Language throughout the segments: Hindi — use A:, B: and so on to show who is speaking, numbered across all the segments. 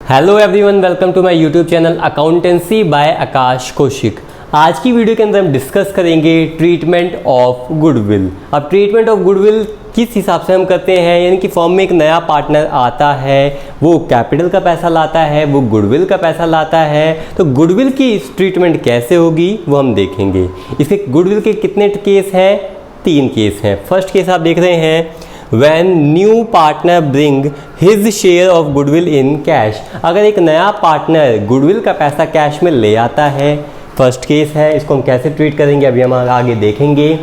A: Hello everyone, welcome to my YouTube channel accountancy by Akash Kaushik. आज की वीडियो के अंदर हम डिस्कस करेंगे ट्रीटमेंट ऑफ गुडविल। अब ट्रीटमेंट ऑफ गुडविल किस हिसाब से हम करते हैं, यानी कि फर्म में एक नया पार्टनर आता है, वो कैपिटल का पैसा लाता है, वो गुडविल का पैसा लाता है, तो गुडविल की ट्रीटमेंट कैसे होगी वो हम देखेंगे। इसके गुडविल के कितने केस हैं? 3 केस हैं। फर्स्ट केस आप देख रहे हैं, when new partner bring his share of goodwill in cash। अगर एक नया पार्टनर गुडविल का पैसा कैश में ले आता है, फर्स्ट केस है, इसको हम कैसे ट्रीट करेंगे अभी हम आगे देखेंगे।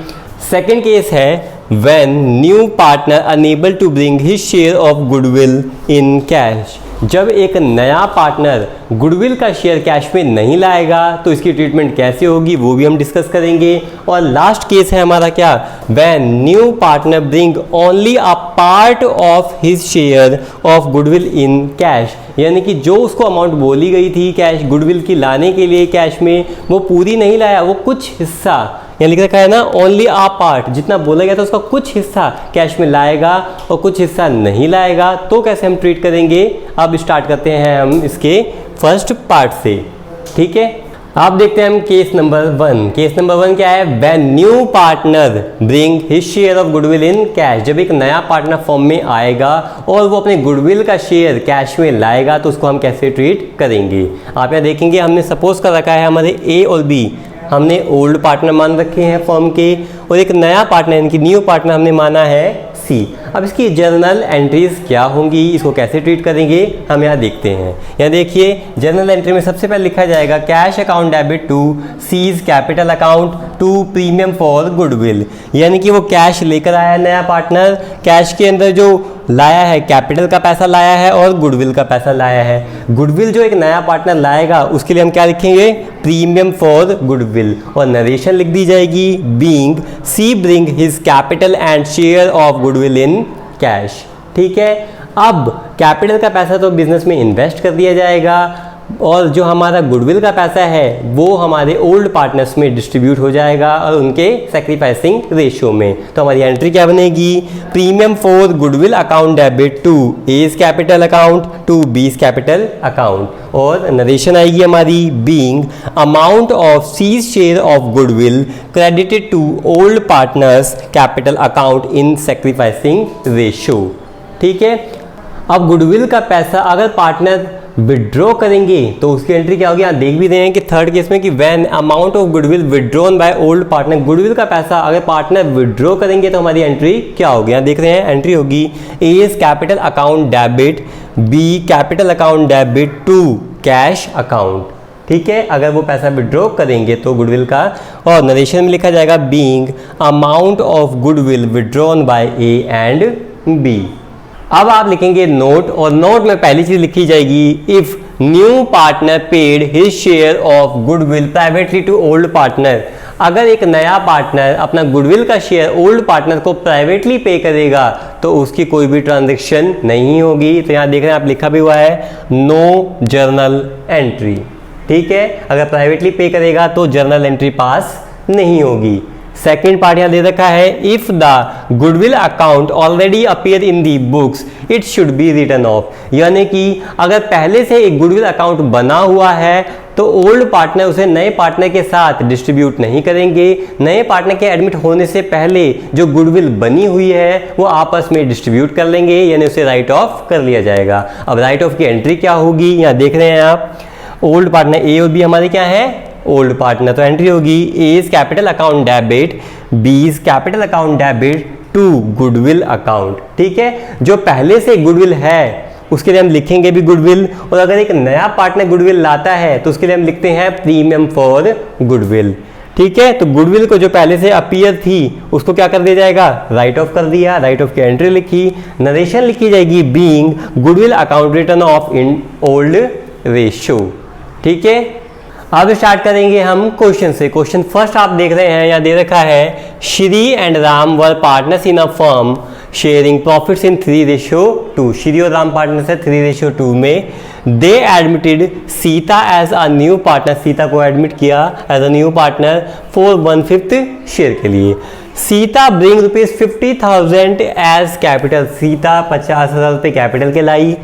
A: सेकंड केस है when new partner unable to bring his share of goodwill in cash। जब एक नया पार्टनर गुडविल का शेयर कैश में नहीं लाएगा तो इसकी ट्रीटमेंट कैसे होगी वो भी हम डिस्कस करेंगे। और लास्ट केस है हमारा क्या, when new partner bring only a part of his share of goodwill in cash, यानी कि जो उसको अमाउंट बोली गई थी कैश गुडविल की लाने के लिए कैश में, वो पूरी नहीं लाया, वो कुछ हिस्सा, यहाँ लिख रखा है ना ओनली आ पार्ट, जितना बोला गया था उसका कुछ हिस्सा कैश में लाएगा और कुछ हिस्सा नहीं लाएगा, तो कैसे हम ट्रीट करेंगे। अब स्टार्ट करते हैं हम इसके फर्स्ट पार्ट से, ठीक है। आप देखते हैं हम केस नंबर 1। केस नंबर 1 क्या है, when new partner bring his share of goodwill in cash. जब एक नया पार्टनर फर्म में आएगा और वो अपने गुडविल का शेयर कैश में लाएगा तो उसको हम कैसे ट्रीट करेंगे। आप यहाँ देखेंगे हमने सपोज कर रखा है हमारे ए और बी, हमने ओल्ड पार्टनर मान रखे हैं फर्म के, और एक नया पार्टनर यानी कि न्यू पार्टनर हमने माना है सी। अब इसकी जर्नल एंट्रीज क्या होंगी, इसको कैसे ट्रीट करेंगे हम यहाँ देखते हैं। यहाँ देखिए जर्नल एंट्री में सबसे पहले लिखा जाएगा cash account debit to C's capital account to premium for goodwill, यानी कि वो कैश लेकर आया नया पार्टनर, कैश के अंदर जो लाया है कैपिटल का पैसा लाया है और गुडविल का पैसा लाया है। गुडविल जो एक नया पार्टनर लाएगा उसके लिए हम क्या लिखेंगे, प्रीमियम फॉर गुडविल, और नरेशन लिख दी जाएगी being C bring his capital and share of goodwill in cash, ठीक है। अब कैपिटल का पैसा तो बिजनेस में इन्वेस्ट कर दिया जाएगा और जो हमारा गुडविल का पैसा है वो हमारे ओल्ड पार्टनर्स में डिस्ट्रीब्यूट हो जाएगा और उनके सैक्रिफाइसिंग रेशियो में। तो हमारी एंट्री क्या बनेगी, premium for goodwill account debit to A's capital account to B's capital account, और नरेशन आएगी हमारी being amount of C's share of goodwill credited to old partners capital account in sacrificing ratio, ठीक है। अब गुडविल का पैसा अगर पार्टनर विड्रॉ करेंगे तो उसकी एंट्री क्या होगी, यहाँ देख भी रहे हैं कि थर्ड केस में कि when amount of goodwill withdrawn by old partner, goodwill का पैसा अगर पार्टनर विड्रॉ करेंगे तो हमारी एंट्री क्या होगी, यहाँ देख रहे हैं एंट्री होगी A's capital account debit B capital account debit to cash account, ठीक है। अगर वो पैसा विड्रॉ करेंगे तो गुडविल का, और नरेशन में लिखा जाएगा being amount of goodwill withdrawn by A and B. अब आप लिखेंगे नोट, और नोट में पहली चीज लिखी जाएगी if new partner paid his share of goodwill privately to old partner. अगर एक नया पार्टनर अपना गुडविल का शेयर ओल्ड पार्टनर को प्राइवेटली पे करेगा तो उसकी कोई भी ट्रांजैक्शन नहीं होगी। तो यहाँ देख रहे हैं आप लिखा भी हुआ है नो जर्नल एंट्री, ठीक है। अगर प्राइवेटली पे करेगा तो जर्नल एंट्री पास नहीं होगी। सेकेंड पार्ट यहाँ दे रखा है if the goodwill account already appear in the books it should be written off, यानी कि अगर पहले से एक गुडविल अकाउंट बना हुआ है तो ओल्ड पार्टनर उसे नए पार्टनर के साथ डिस्ट्रीब्यूट नहीं करेंगे। नए पार्टनर के एडमिट होने से पहले जो गुडविल बनी हुई है वो आपस में डिस्ट्रीब्यूट कर लेंगे, यानी उसे राइट ऑफ कर लिया जाएगा। अब राइट ऑफ की एंट्री क्या होगी, यहाँ देख रहे हैं आप ओल्ड पार्टनर ए और बी हमारे क्या है ओल्ड पार्टनर, तो एंट्री होगी A's capital account debit B's capital account debit to goodwill account, ठीक है। जो पहले से गुडविल है उसके लिए हम लिखेंगे भी गुडविल, और अगर एक नया पार्टनर गुडविल लाता है तो उसके लिए हम लिखते हैं प्रीमियम फॉर गुडविल, ठीक है। तो गुडविल को जो पहले से अपीयर थी उसको क्या कर दिया जाएगा, राइट ऑफ कर दिया, राइट ऑफ की एंट्री लिखी, नरेशन लिखी जाएगी being goodwill account return of in old ratio, ठीक है। अब स्टार्ट करेंगे हम क्वेश्चन से। क्वेश्चन फर्स्ट आप देख रहे हैं यहाँ दे रखा है Shri and Ram were partners in a firm sharing profits in 3:2। Shri और राम पार्टनर्स है 3:2 में। They admitted Sita as a new partner, Sita को एडमिट किया as a new partner for 1/5 share के लिए। Sita bring rupees 50,000 as capital, Sita 50,000 रुपये कैपिटल के लाई।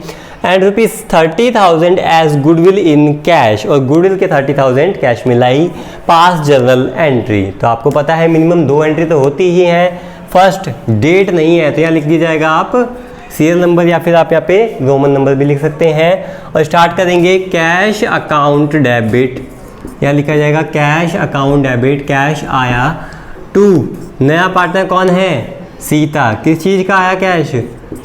A: And ₹30,000 as goodwill in cash, और गुडविल के 30,000 कैश में लाई। पास जर्नल एंट्री, तो आपको पता है मिनिमम 2 एंट्री तो होती ही है। फर्स्ट डेट नहीं है तो यहाँ लिख दिया जाएगा आप सीरियल नंबर, या फिर आप यहाँ पे रोमन नंबर भी लिख सकते हैं। और स्टार्ट करेंगे कैश अकाउंट डेबिट, यहाँ लिखा जाएगा कैश अकाउंट डेबिट, कैश आया। 2 नया पार्टनर कौन है? सीता। किस चीज़ का आया कैश?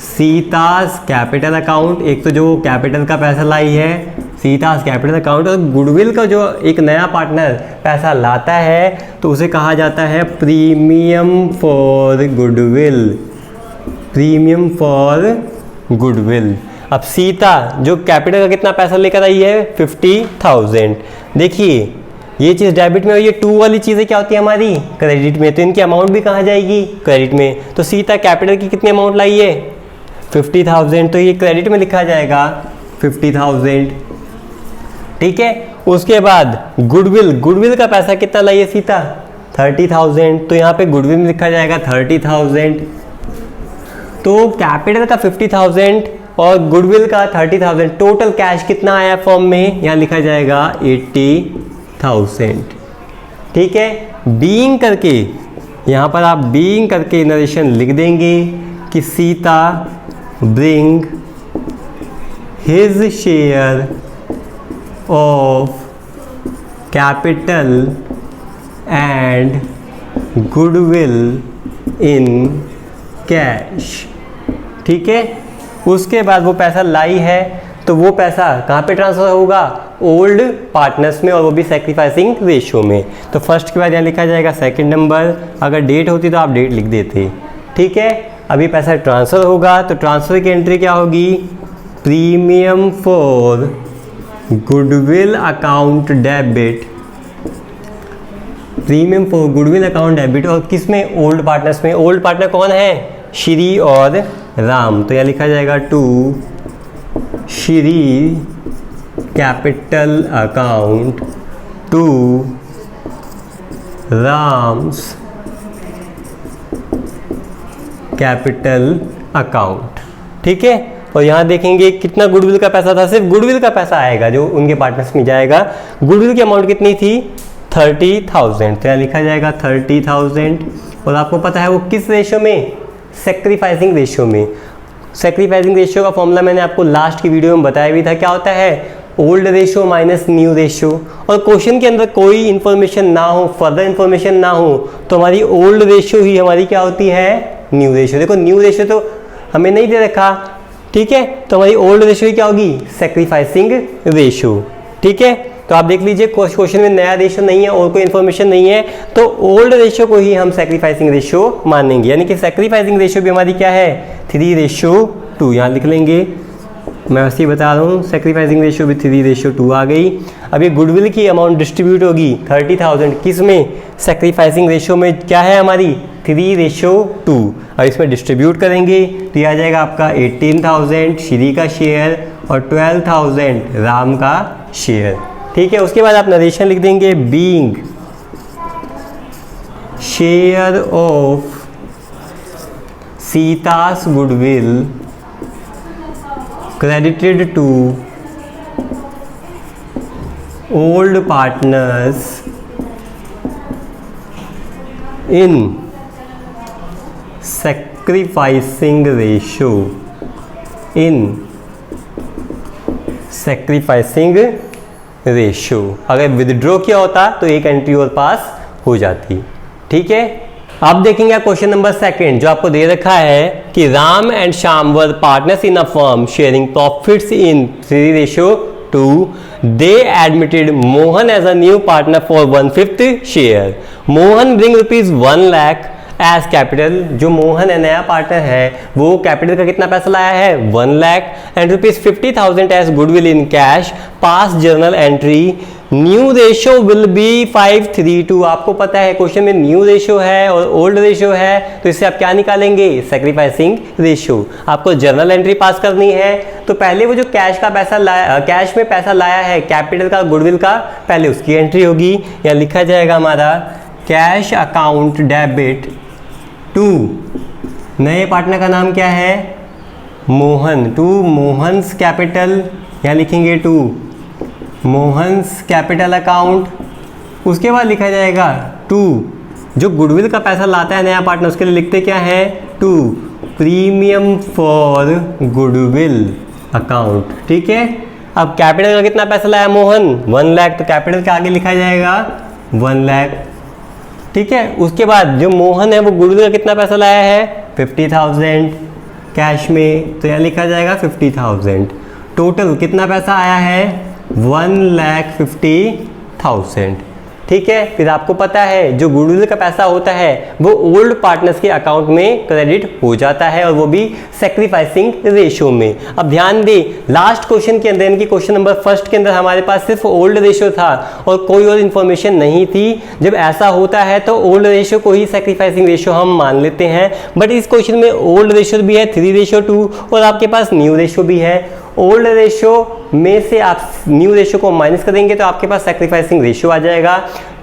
A: सीतास capital account. एक तो जो कैपिटल का पैसा लाई है सीतास कैपिटल अकाउंट, और गुडविल का जो एक नया पार्टनर पैसा लाता है तो उसे कहा जाता है premium for goodwill, premium for goodwill. अब सीता जो कैपिटल का कितना पैसा लेकर आई है? 50,000। देखिए ये चीज़ डेबिट में और ये 2 वाली चीज़ें क्या होती है हमारी? क्रेडिट में, तो इनकी अमाउंट भी कहाँ जाएगी? क्रेडिट में। तो सीता कैपिटल की कितनी अमाउंट लाई है? 50,000, तो ये क्रेडिट में लिखा जाएगा 50,000। ठीक है, उसके बाद गुडविल, गुडविल का पैसा कितना लाई है सीता? 30,000, तो यहाँ पे गुडविल में लिखा जाएगा 30,000। तो कैपिटल का 50,000 और गुडविल का 30,000, टोटल कैश कितना आया फॉर्म में? यहाँ लिखा जाएगा 80,000। ठीक है, बीइंग करके यहाँ पर आप बीइंग करके नरेशन लिख देंगे कि Sita bring his share of capital and goodwill in cash. ठीक है, उसके बाद वो पैसा लाई है तो वो पैसा कहाँ पे ट्रांसफर होगा? ओल्ड पार्टनर्स में, और वो भी सेक्रीफाइसिंग रेशियो में। तो फर्स्ट के बाद यहाँ लिखा जाएगा सेकंड नंबर, अगर डेट होती तो आप डेट लिख देते। ठीक है, अभी पैसा ट्रांसफ़र होगा तो ट्रांसफ़र की एंट्री क्या होगी? Premium for goodwill account debit, premium for goodwill account debit, और किस में? ओल्ड पार्टनर्स में। ओल्ड पार्टनर कौन है? श्री और राम, तो यहाँ लिखा जाएगा to Shri capital account to Ram's capital account. ठीक है, और यहाँ देखेंगे कितना गुडविल का पैसा था, सिर्फ गुडविल का पैसा आएगा जो उनके पार्टनर्स में जाएगा। गुडविल की अमाउंट कितनी थी? 30,000, तो यहाँ लिखा जाएगा 30,000। और आपको पता है वो किस रेशियो में? सेक्रीफाइसिंग रेशियो में। सेक्रीफाइसिंग रेशियो का फॉर्मूला मैंने आपको लास्ट की वीडियो में बताया भी था, क्या होता है? Old ratio minus new ratio. और क्वेश्चन के अंदर कोई इन्फॉर्मेशन ना हो, फर्दर इन्फॉर्मेशन ना हो, तो हमारी ओल्ड रेशियो ही हमारी क्या होती है? New ratio. देखो न्यू रेशियो तो हमें नहीं दे रखा, ठीक है, तो हमारी ओल्ड रेशियो क्या होगी? Sacrificing ratio. ठीक है, तो आप देख लीजिए क्वेश्चन में नया रेशियो नहीं है और कोई इन्फॉर्मेशन नहीं है, तो ओल्ड रेशियो को ही हम सेक्रीफाइसिंग रेशियो मानेंगे। यानी कि सेक्रीफाइसिंग रेशियो भी हमारी क्या है? 3:2। यहाँ लिख लेंगे, मैं वैसे ही बता रहा हूँ, सेक्रीफाइसिंग रेशियो भी 3:2 आ गई। अब ये गुडविल की अमाउंट डिस्ट्रीब्यूट होगी 30,000 किस में? सेक्रीफाइसिंग रेशियो में। क्या है हमारी? 3:2। अब इसमें डिस्ट्रीब्यूट करेंगे तो ये आ जाएगा आपका 18,000 श्री का शेयर और 12,000 राम का शेयर। ठीक है, उसके बाद आप नरेशन लिख देंगे, being share of Sita's goodwill credited to old partners in sacrificing ratio, in sacrificing ratio। अगर विदड्रॉ किया होता तो एक एंट्री और पास हो जाती। ठीक है, अब देखेंगे क्वेश्चन नंबर 2 जो आपको दे रखा है कि Ram and Shyam were partners in a firm sharing profits in 3:2। They admitted Mohan as a new partner for 1/5 share. Mohan bring ₹1 lakh as capital. जो मोहन है नया पार्टनर है वो कैपिटल का कितना पैसा लाया है? 1 lakh and ₹50,000 as goodwill in cash. Pass journal entry. New ratio will be 5:3:2। आपको पता है क्वेश्चन में न्यू रेशियो है और ओल्ड रेशियो है, तो इससे आप क्या निकालेंगे? Sacrificing ratio. आपको जर्नल एंट्री पास करनी है, तो पहले वो जो कैश का पैसा लाया, कैश में पैसा लाया है कैपिटल का गुडविल का, पहले उसकी एंट्री होगी। यहाँ लिखा जाएगा हमारा कैश अकाउंट डेबिट टू, नए पार्टनर का नाम क्या है? मोहन, टू मोहन्स कैपिटल, यहाँ लिखेंगे टू मोहन्स कैपिटल अकाउंट। उसके बाद लिखा जाएगा टू जो गुडविल का पैसा लाता है नया पार्टनर, उसके लिए लिखते क्या है, to premium for goodwill account. ठीक है, अब कैपिटल का कितना पैसा लाया मोहन, 1 लाख, तो कैपिटल के आगे लिखा जाएगा 1 लाख। ठीक है, उसके बाद जो मोहन है वो गुडविल का कितना पैसा लाया है, 50,000 कैश में, तो यहाँ लिखा जाएगा 50,000। टोटल कितना पैसा आया है, 1,50,000। ठीक है, फिर आपको पता है जो गुडविल का पैसा होता है वो ओल्ड पार्टनर्स के अकाउंट में क्रेडिट हो जाता है, और वो भी सैक्रिफाइसिंग रेशियो में। अब ध्यान दें, लास्ट क्वेश्चन के अंदर यानी कि क्वेश्चन नंबर फर्स्ट के अंदर हमारे पास सिर्फ ओल्ड रेशियो था और कोई और इन्फॉर्मेशन नहीं थी। जब ऐसा होता है तो ओल्ड रेशियो को ही सैक्रिफाइसिंग रेशियो हम मान लेते हैं, बट इस क्वेश्चन में ओल्ड रेशियो भी है 3:2 और आपके पास न्यू रेशियो भी है। ओल्ड रेशियो में से आप न्यू रेशियो को माइनस करेंगे तो आपके पास सैक्रिफाइसिंग रेशियो आ जाएगा।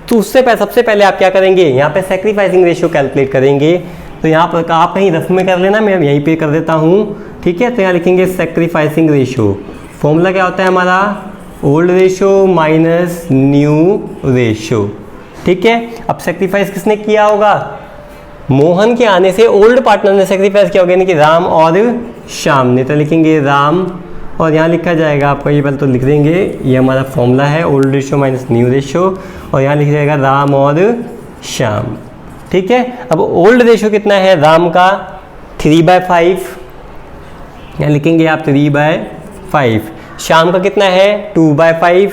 A: तो उससे सबसे पहले आप क्या करेंगे, यहाँ पे सैक्रिफाइसिंग रेशियो कैलकुलेट करेंगे। तो यहाँ पर आप कहीं रफ में कर लेना, मैं यहीं पे कर देता हूँ। ठीक है, तो यहाँ लिखेंगे सैक्रिफाइसिंग रेशियो। फॉर्मूला क्या होता है हमारा, old ratio minus new ratio. ठीक है, अब सैक्रिफाइस किसने किया होगा, मोहन के आने से ओल्ड पार्टनर ने सैक्रिफाइस किया होगा, यानी कि राम और श्याम ने। तो लिखेंगे राम, और यहाँ लिखा जाएगा आपका, ये पहले तो लिख देंगे, ये हमारा फॉर्मूला है old ratio minus new ratio, और यहाँ लिख जाएगा राम और श्याम। ठीक है, अब ओल्ड रेशियो कितना है राम का, 3/5, यहाँ लिखेंगे आप 3/5। श्याम का कितना है, 2/5,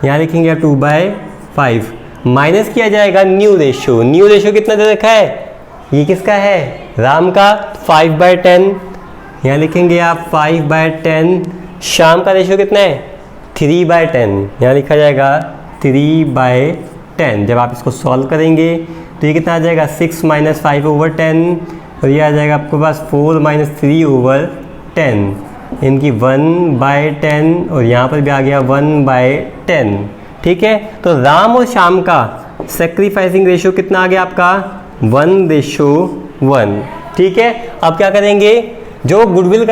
A: यहाँ लिखेंगे आप 2/5। माइनस किया जाएगा न्यू रेशियो, न्यू रेशियो कितना दे रखा है, ये किसका है, राम का, 5/10, यहाँ लिखेंगे आप 5/10। श्याम का रेशियो कितना है, 3/10, यहाँ लिखा जाएगा 3/10। जब आप इसको सॉल्व करेंगे तो ये कितना आ जाएगा, 6 - 5/10, और ये आ जाएगा आपके पास 4 - 3/10, इनकी 1/10, और यहाँ पर भी आ गया 1/10। ठीक है, तो राम और श्याम का सैक्रिफाइसिंग रेशियो कितना आ गया आपका, 1:1। ठीक है, अब क्या करेंगे, जो गुडविल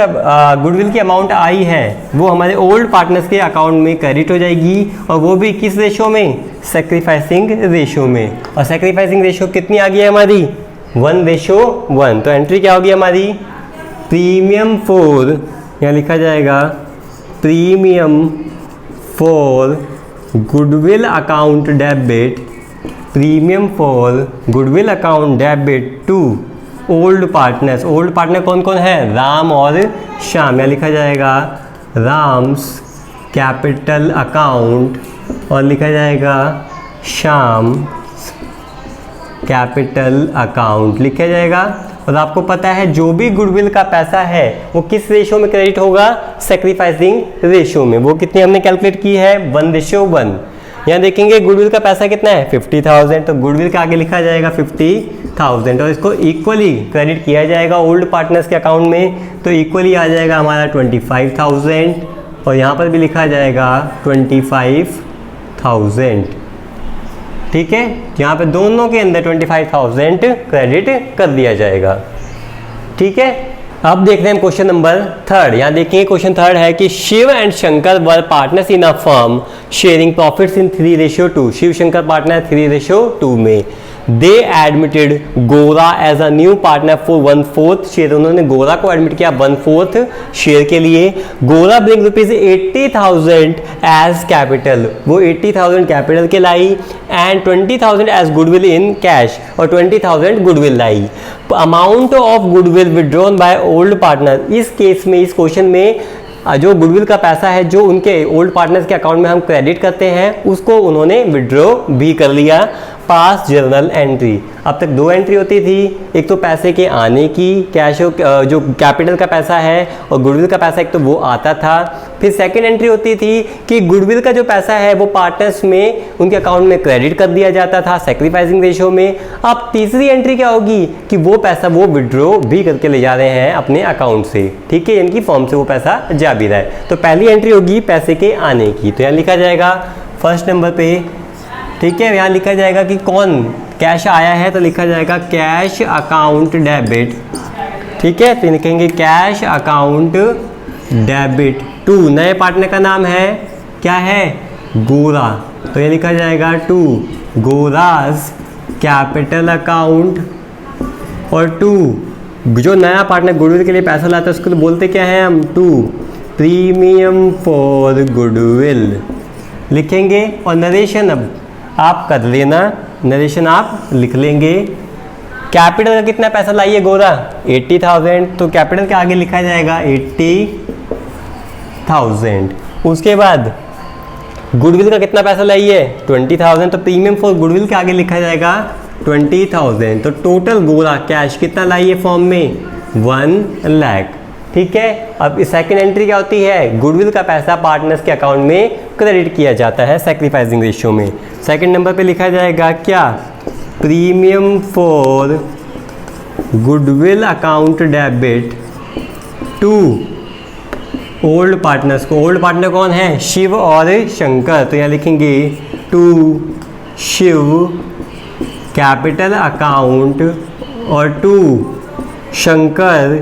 A: की अमाउंट आई है वो हमारे ओल्ड पार्टनर्स के अकाउंट में क्रेडिट हो जाएगी, और वो भी किस रेशियो में, सैक्रिफाइसिंग रेशियो में। और सैक्रिफाइसिंग रेशियो कितनी आ गई है हमारी, 1:1। तो एंट्री क्या होगी हमारी, प्रीमियम फॉर, यहाँ लिखा जाएगा premium for goodwill account debit, premium for goodwill account debit to old partners. Old partner कौन कौन है, राम और श्याम, यहाँ लिखा जाएगा राम्स कैपिटल अकाउंट, और लिखा जाएगा श्याम कैपिटल अकाउंट लिखा जाएगा। और आपको पता है जो भी गुडविल का पैसा है वो किस रेशियो में क्रेडिट होगा, सैक्रिफाइसिंग रेशियो में। वो कितनी हमने कैलकुलेट की है, 1:1। यहाँ देखेंगे गुडविल का पैसा कितना है, 50,000, तो गुडविल के आगे लिखा जाएगा 50,000, और इसको इक्वली क्रेडिट किया जाएगा ओल्ड पार्टनर्स के अकाउंट में, तो इक्वली आ जाएगा हमारा 25,000, और यहाँ पर भी लिखा जाएगा 25,000। ठीक है, यहाँ पे दोनों के अंदर 25,000 क्रेडिट कर दिया जाएगा। ठीक है, अब देखते हैं क्वेश्चन नंबर 3। यहाँ देखिए क्वेश्चन 3 है कि Shiv and Shankar were partners in a firm sharing profits in 3:2। Shiv Shankar partner 3:2 में। They admitted Gora as a new partner for 1/4 share. उन्होंने गोरा को एडमिट किया 1/4 शेयर के लिए। गोरा ब्रिंग ₹80,000 एज कैपिटल, वो 80,000 कैपिटल के लाई, and 20,000 as goodwill in cash, और 20,000 गुडविल लाई। Amount of goodwill withdrawn by old partner. इस केस में, इस क्वेश्चन में जो गुडविल का पैसा है जो उनके ओल्ड पार्टनर्स के अकाउंट में हम क्रेडिट करते हैं, उसको उन्होंने विड्रॉ भी कर लिया। पास जर्नल एंट्री। अब तक 2 एंट्री होती थी, एक तो पैसे के आने की, कैश जो कैपिटल का पैसा है, और गुडविल का पैसा एक तो वो आता था। फिर सेकंड एंट्री होती थी कि गुडविल का जो पैसा है वो पार्टनर्स में उनके अकाउंट में क्रेडिट कर दिया जाता था सैक्रिफाइसिंग रेशियो में। अब तीसरी एंट्री क्या होगी कि वो पैसा वो विड्रॉ भी करके ले जा रहे हैं अपने अकाउंट से, ठीक है, इनकी फॉर्म से वो पैसा जा भी रहा है। तो पहली एंट्री होगी पैसे के आने की, तो यहाँ लिखा जाएगा फर्स्ट नंबर पे, ठीक है, यहाँ लिखा जाएगा कि कौन कैश आया है, तो लिखा जाएगा कैश अकाउंट डेबिट ठीक है, तो लिखेंगे कैश अकाउंट डेबिट टू, नए पार्टनर का नाम है क्या है, गोरा, तो ये लिखा जाएगा टू गोराज कैपिटल अकाउंट। और टू जो नया पार्टनर गुडविल के लिए पैसा लाता है उसको तो बोलते क्या है हम, टू प्रीमियम फॉर गुडविल लिखेंगे। और नरेशन अब आप कर लेना, नरेशन आप लिख लेंगे। कैपिटल का कितना पैसा लाइए गोरा, 80,000, तो कैपिटल के आगे लिखा जाएगा 80,000। उसके बाद गुडविल का कितना पैसा लाइए, 20,000, तो प्रीमियम फॉर गुडविल के आगे लिखा जाएगा 20,000। तो टोटल गोरा कैश कितना लाइए फॉर्म में, 1 लाख। ठीक है, अब इस सेकंड एंट्री क्या होती है, गुडविल का पैसा पार्टनर्स के अकाउंट में क्रेडिट किया जाता है सैक्रिफाइसिंग रेशियो में। सेकंड नंबर पे लिखा जाएगा क्या, premium for goodwill account debit to old partners को। ओल्ड पार्टनर कौन है, शिव और शंकर, तो यहाँ लिखेंगे टू शिव कैपिटल अकाउंट और टू शंकर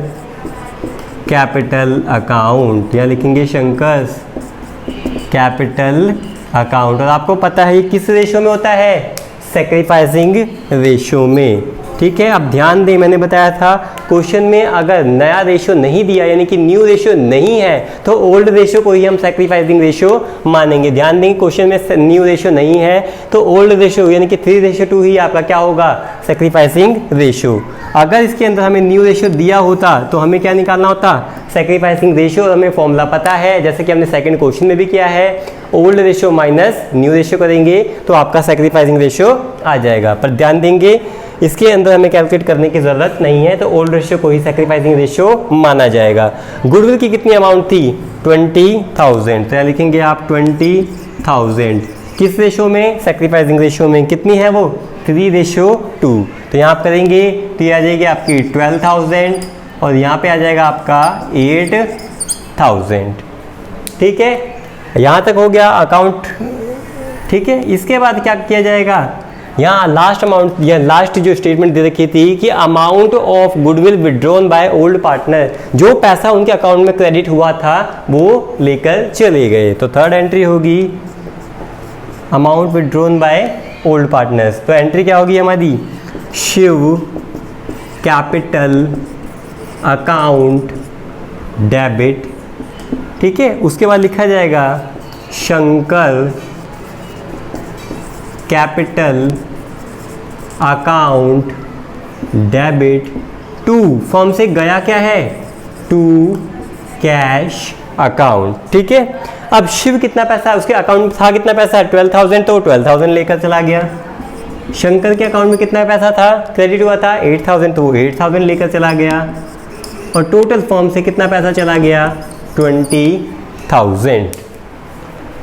A: कैपिटल अकाउंट, यहाँ लिखेंगे शंकर कैपिटल अकाउंट। और आपको पता है ये किस रेशियो में होता है, सैक्रिफाइसिंग रेशियो में। ठीक है, अब ध्यान दें, मैंने बताया था क्वेश्चन में अगर नया रेशियो नहीं दिया यानी कि न्यू रेशियो नहीं है तो ओल्ड रेशियो को ही हम सैक्रिफाइसिंग रेशियो मानेंगे। ध्यान दें क्वेश्चन में न्यू रेशियो नहीं है तो ओल्ड रेशियो यानी कि 3:2 ही आपका क्या होगा, सैक्रिफाइसिंग रेशियो। अगर इसके अंदर हमें न्यू रेशियो दिया होता तो हमें क्या निकालना होता, सैक्रिफाइसिंग रेशियो, और हमें फॉर्मूला पता है जैसे कि हमने सेकंड क्वेश्चन में भी किया है, old ratio minus new ratio करेंगे तो आपका सैक्रिफाइसिंग रेशियो आ जाएगा। पर ध्यान देंगे इसके अंदर हमें कैलकुलेट करने की ज़रूरत नहीं है, तो ओल्ड रेशियो को ही सैक्रिफाइसिंग रेशियो माना जाएगा। गुडविल की कितनी अमाउंट थी, 20,000, तो यहाँ लिखेंगे आप 20,000 किस रेशियो में, सैक्रिफाइसिंग रेशियो में। कितनी है वो, 3:2, तो यहाँ आप करेंगे तो ये आ जाएगी आपकी 12,000 और यहाँ पे आ जाएगा आपका 8,000। ठीक है, यहाँ तक हो गया अकाउंट। ठीक है, इसके बाद क्या किया जाएगा, यहाँ लास्ट अमाउंट या लास्ट जो स्टेटमेंट दे रखी थी कि amount of goodwill withdrawn by old partner, जो पैसा उनके अकाउंट में क्रेडिट हुआ था वो लेकर चले गए। तो थर्ड एंट्री होगी amount withdrawn by old partners. तो एंट्री क्या होगी हमारी, शिव कैपिटल अकाउंट डेबिट। ठीक है, उसके बाद लिखा जाएगा Shankar capital account debit to, firm से गया क्या है, टू कैश अकाउंट। ठीक है, अब शिव कितना पैसा, उसके अकाउंट में था कितना पैसा, 12,000, तो 12,000 लेकर चला गया। शंकर के अकाउंट में कितना पैसा था, क्रेडिट हुआ था 8,000, तो वो 8,000 लेकर चला गया। और टोटल फॉर्म से कितना पैसा चला गया, 20,000।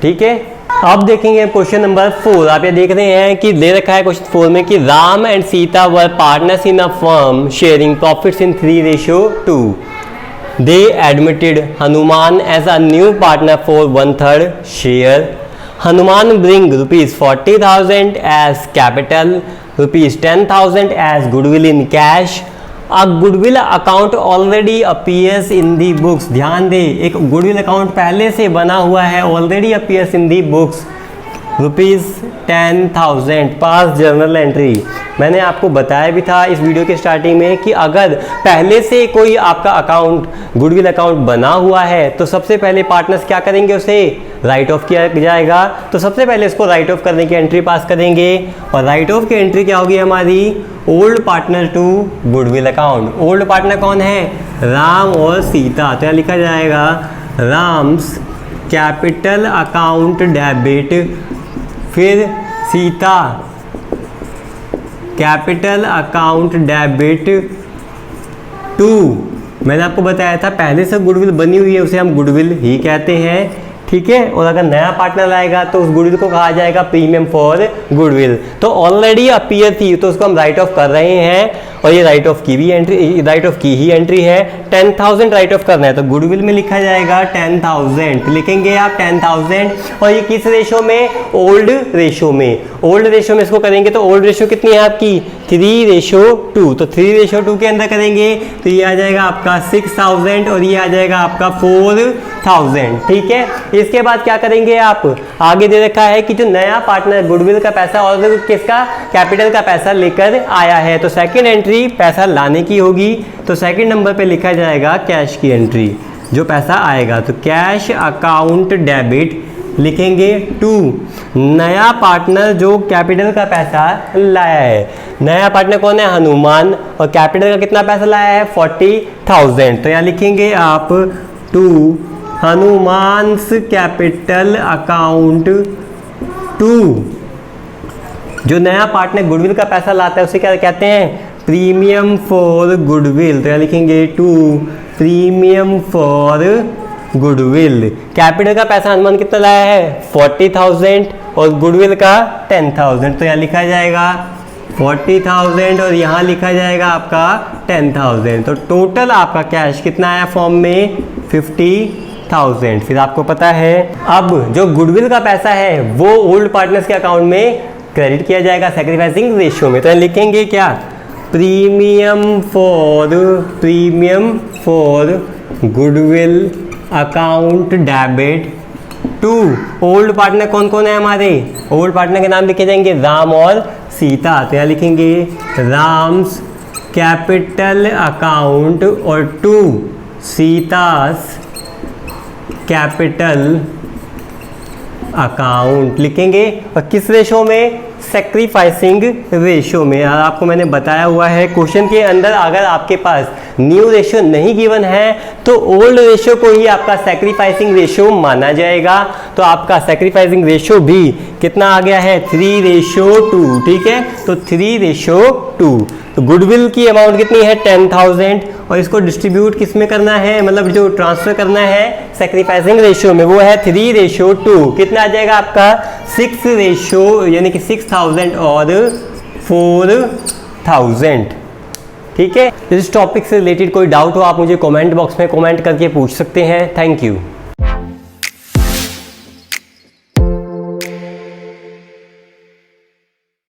A: ठीक है, अब देखेंगे क्वेश्चन नंबर 4। आप ये देख रहे हैं कि दे रखा है क्वेश्चन 4 में कि Ram and Sita were partners in a firm sharing profits in 3:2। They admitted Hanuman as a new partner for 1/3 share. Hanuman bring ₹40,000 as capital, ₹10,000 as goodwill in cash. A goodwill account already appears in the books. ध्यान दे, एक गुडविल अकाउंट पहले से बना हुआ है, already appears in the books, ₹10,000 pass journal entry. मैंने आपको बताया भी था इस वीडियो के स्टार्टिंग में कि अगर पहले से कोई आपका अकाउंट गुडविल अकाउंट बना हुआ है तो सबसे पहले पार्टनर्स क्या करेंगे, उसे राइट ऑफ किया जाएगा। तो सबसे पहले इसको राइट ऑफ करने की एंट्री पास करेंगे और राइट ऑफ की एंट्री क्या होगी हमारी, old partner to goodwill account. Old partner कौन है, राम और सीता, तो यहाँ लिखा जाएगा राम्स कैपिटल अकाउंट डेबिट, फिर Sita capital account debit to. मैंने आपको बताया था पहले से गुडविल बनी हुई है उसे हम गुडविल ही कहते हैं। ठीक है, और अगर नया पार्टनर आएगा तो उस गुडविल को कहा जाएगा प्रीमियम फॉर गुडविल। तो ऑलरेडी अपीयर थी तो उसको हम राइट ऑफ कर रहे हैं। और ये राइट ऑफ की भी एंट्री, राइट ऑफ की ही एंट्री है। 10,000 राइट ऑफ करना है तो गुडविल में लिखा जाएगा 10,000, लिखेंगे आप 10,000। और ये किस रेशो में? ओल्ड रेशो में। ओल्ड रेशो में इसको करेंगे तो ओल्ड रेशो कितनी है आपकी? 3:2। तो 3:2 के अंदर करेंगे तो ये आ जाएगा आपका 6,000 और ये आ जाएगा आपका 4,000। ठीक है, इसके बाद क्या करेंगे आप? आगे दे रखा है कि जो नया पार्टनर गुडविल का पैसा और किसका? कैपिटल का पैसा लेकर आया है, तो सेकंड एंट्री पैसा लाने की होगी। तो सेकंड नंबर पे लिखा जाएगा कैश की एंट्री, जो पैसा आएगा। तो कैश अकाउंट डेबिट लिखेंगे 2, नया पार्टनर जो कैपिटल का पैसा लाया है। नया पार्टनर कौन है? हनुमान, और कैपिटल का कितना पैसा लाया है? 40,000। तो यहाँ लिखेंगे आप 2 हनुमान्स कैपिटल अकाउंट 2। जो नया पार्टनर गुडविल का पैसा लाता है उसे क्या कहते हैं? Premium for goodwill. तो यहाँ लिखेंगे 2 प्रीमियम फॉर गुडविल। कैपिटल का पैसा हनुमान कितना लाया है? 40,000 और गुडविल का 10,000। तो यहाँ लिखा जाएगा 40,000 और यहाँ लिखा जाएगा आपका 10,000। तो टोटल आपका कैश कितना आया फॉर्म में? 50,000। फिर आपको पता है अब जो गुडविल का पैसा है वो ओल्ड पार्टनर्स के अकाउंट में क्रेडिट किया जाएगा सैक्रिफाइसिंग रेशियो में। तो लिखेंगे क्या? Premium for goodwill account debit 2। Old partner कौन कौन है हमारे? ओल्ड पार्टनर के नाम लिखे जाएंगे राम और सीता। तो यहाँ लिखेंगे राम्स कैपिटल अकाउंट और 2 सीतास कैपिटल अकाउंट लिखेंगे। और किस रेशो में? सैक्रिफाइसिंग रेशो में। और आपको मैंने बताया हुआ है क्वेश्चन के अंदर अगर आपके पास न्यू रेशो नहीं गिवन है तो ओल्ड रेशो को ही आपका सैक्रिफाइसिंग रेशो माना जाएगा। तो आपका सैक्रिफाइसिंग रेशो भी कितना आ गया है? 3:2। ठीक है, तो 3:2। तो गुडविल की अमाउंट कितनी है? 10,000 और इसको डिस्ट्रीब्यूट किस में करना है, मतलब जो ट्रांसफर करना है सैक्रिफाइसिंग रेशियो में, वो है 3:2। कितना आ जाएगा आपका? 6 रेशियो, यानी कि 6,000 और 4,000। ठीक है, इस टॉपिक से रिलेटेड कोई डाउट हो आप मुझे कमेंट बॉक्स में कमेंट करके पूछ सकते हैं। Thank you.